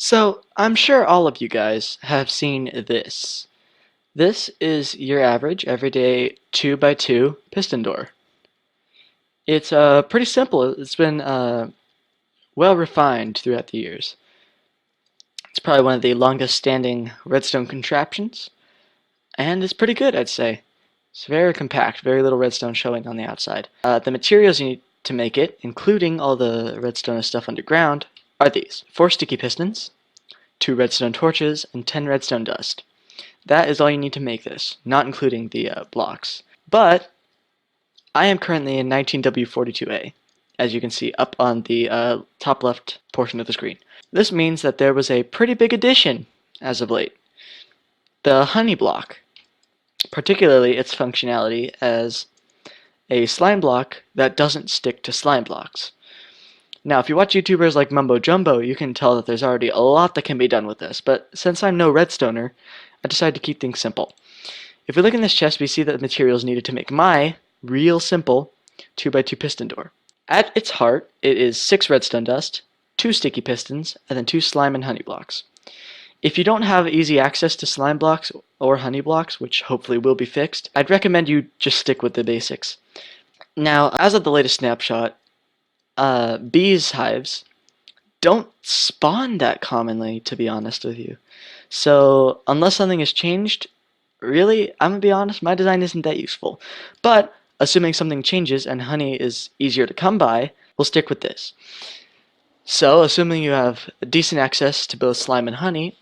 So, I'm sure all of you guys have seen this. This is your average, everyday 2x2 piston door. It's pretty simple. It's been well refined throughout the years. It's probably one of the longest standing redstone contraptions, and it's pretty good, I'd say. It's very compact, very little redstone showing on the outside. The materials you need to make it, including all the redstone stuff underground, are these: 4 sticky pistons, 2 redstone torches, and 10 redstone dust. That is all you need to make this, not including the blocks. But I am currently in 19W42A, as you can see up on the top left portion of the screen. This means that there was a pretty big addition as of late. The honey block, particularly its functionality as a slime block that doesn't stick to slime blocks. Now, if you watch YouTubers like Mumbo Jumbo, you can tell that there's already a lot that can be done with this, but since I'm no redstoner, I decided to keep things simple. If we look in this chest, we see that the materials needed to make my real simple 2x2 piston door. At its heart, it is 6 redstone dust, 2 sticky pistons, and then 2 slime and honey blocks. If you don't have easy access to slime blocks or honey blocks, which hopefully will be fixed, I'd recommend you just stick with the basics. Now, as of the latest snapshot, bees hives don't spawn that commonly, to be honest with you. So, unless something has changed, really, I'm gonna be honest, my design isn't that useful. But, assuming something changes and honey is easier to come by, we'll stick with this. So, assuming you have decent access to both slime and honey,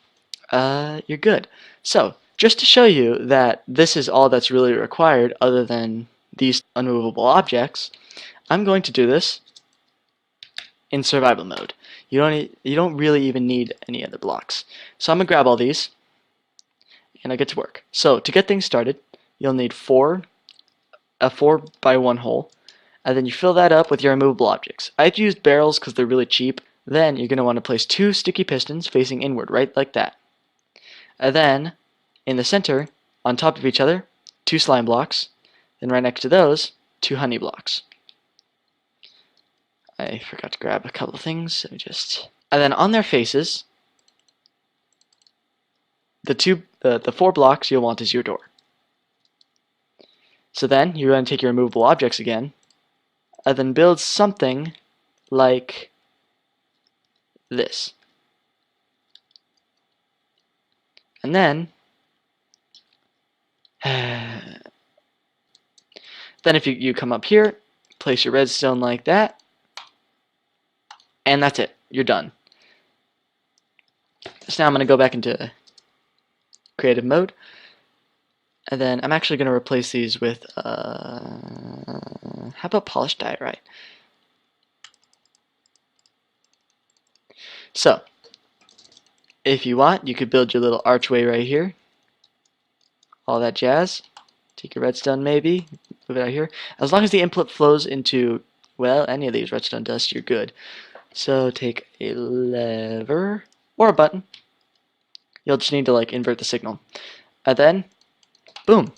you're good. So, just to show you that this is all that's really required other than these unmovable objects, I'm going to do this in survival mode. You don't really even need any other blocks. So I'm gonna grab all these and I'll get to work. So to get things started, you'll need a 4x1 hole, and then you fill that up with your removable objects. I've used barrels because they're really cheap. Then you're gonna want to place 2 sticky pistons facing inward, right like that. And then in the center, on top of each other, 2 slime blocks. Then right next to those, 2 honey blocks. I forgot to grab a couple of things, so and then on their faces, the 4 blocks you'll want is your door. So then you're going to take your removable objects again, and then build something like this. And then, if you come up here, place your redstone like that, and that's it. You're done. So now I'm going to go back into creative mode. And then I'm actually going to replace these with, how about polished diorite? So, if you want, you could build your little archway right here. All that jazz. Take your redstone maybe, move it out here. As long as the input flows into, well, any of these redstone dust, you're good. So take a lever or a button. You'll just need to invert the signal. And then, boom.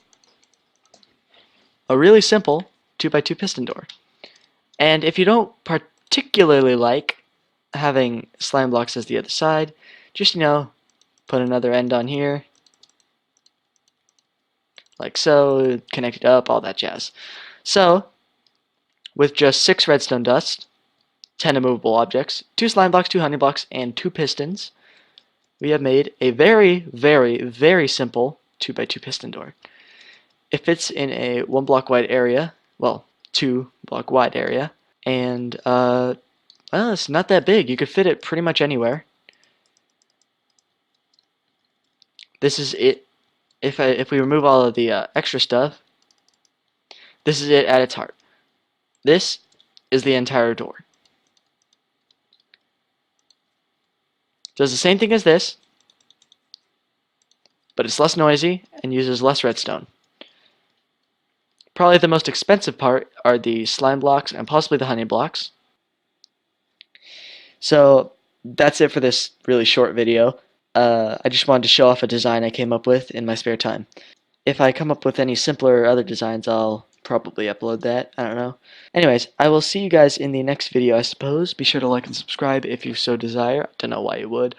A really simple 2x2 piston door. And if you don't particularly like having slime blocks as the other side, just, put another end on here. Like so, connect it up, all that jazz. So, with just 6 redstone dust, 10 immovable objects, 2 slime blocks, 2 honey blocks, and 2 pistons, we have made a very, very, very simple 2x2 piston door. It fits in a 1 block wide area, well, 2 block wide area, and well, it's not that big. You could fit it pretty much anywhere. This is it. If we remove all of the extra stuff, this is it at its heart. This is the entire door. Does the same thing as this, but it's less noisy and uses less redstone. Probably the most expensive part are the slime blocks and possibly the honey blocks. So that's it for this really short video. I just wanted to show off a design I came up with in my spare time. If I come up with any simpler other designs, I'll probably upload that. I don't know. Anyways, I will see you guys in the next video, I suppose. Be sure to like and subscribe if you so desire. I don't know why you would.